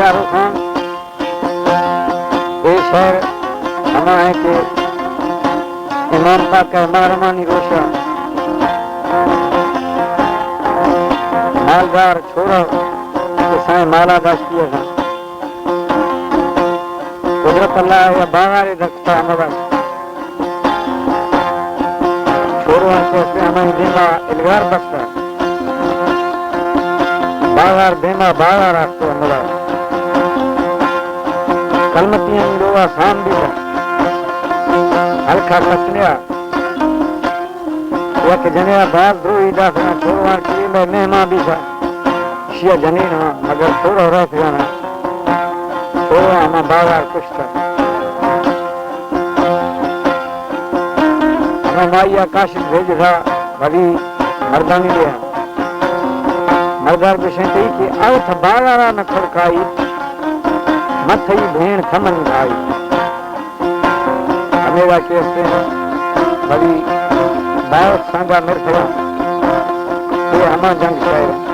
शाहरुखान ये शहर हमा है कि इमाम पाक मारमानी रोशा मालदार छोरा साए माला दाश्तिया था कुदरत अल्लाह या बागारे रखता हमारा छोरो से हमारी बेमा इलगार बसता बागार बेमा बागार रखता हमारा कलमतियां रोवा शाम भी था हल्का कसनिया एक जनिया बाग दो ईदा था छोरो की में मेहमा भी था शिया जनीन मगर छोरो रह जाना छोरो हमारा बागार कुछ था माइया काशिद भेज था भली मर्दानी लिया मर्दार विषय कि अवथ बागारा न खड़काई मथई भेण थमन खाई मेरा कहते हैं भली दावत सांगा मिर्खड़ा ये हमा जंग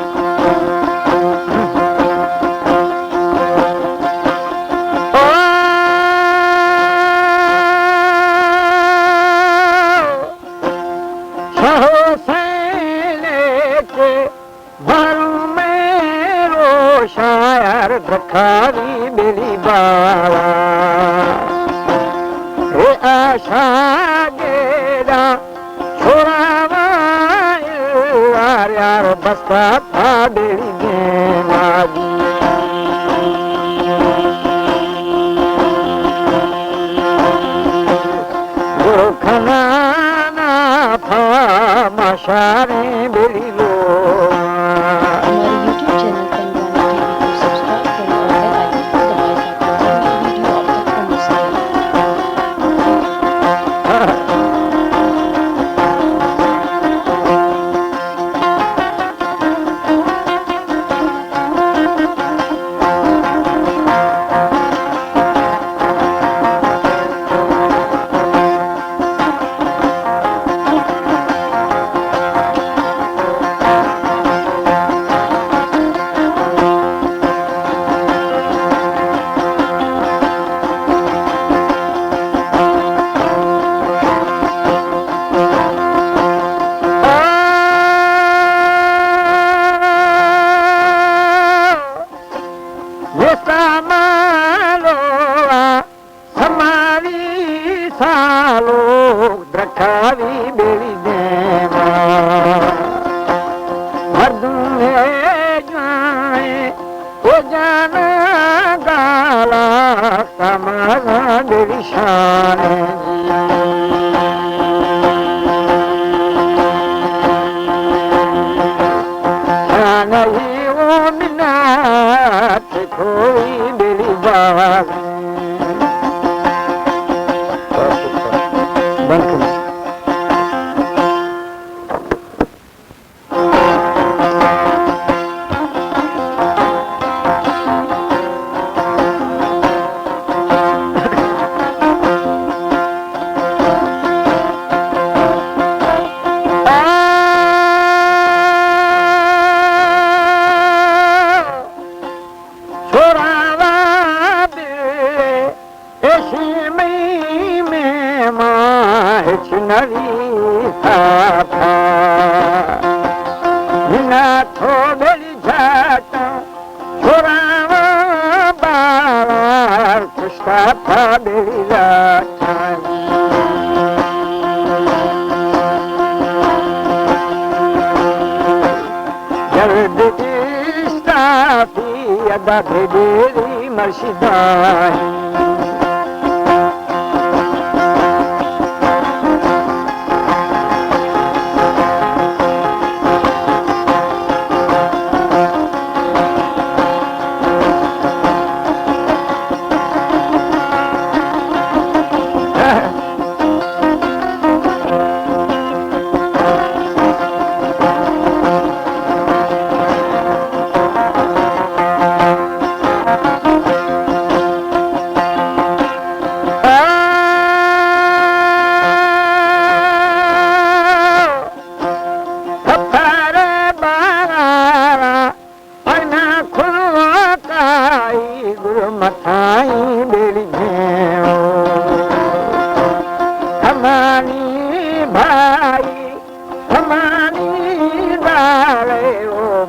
शायर रखारी मेरी बाला रे आशा गेरा छोरा यार यार बस्ता था मेरी मागी वो खाना ना था माशारे मेरी लो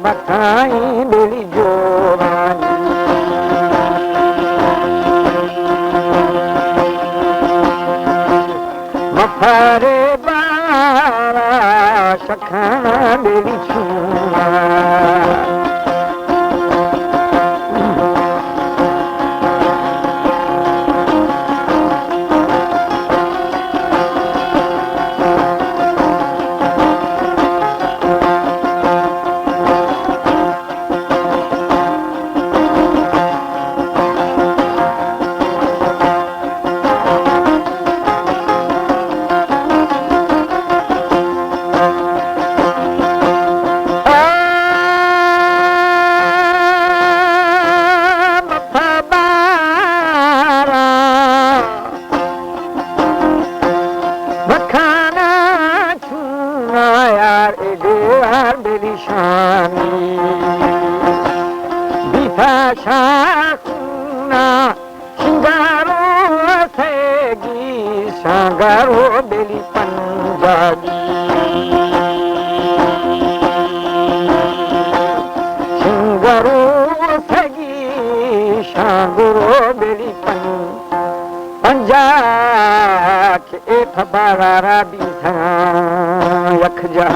मथाई बेली जोरानी मफारे बारा सखाना बेली छुआ Sangaro beli Punjabi Sangaro sagi Sangaro beli Punjab ke ethabara rabi tha yakhja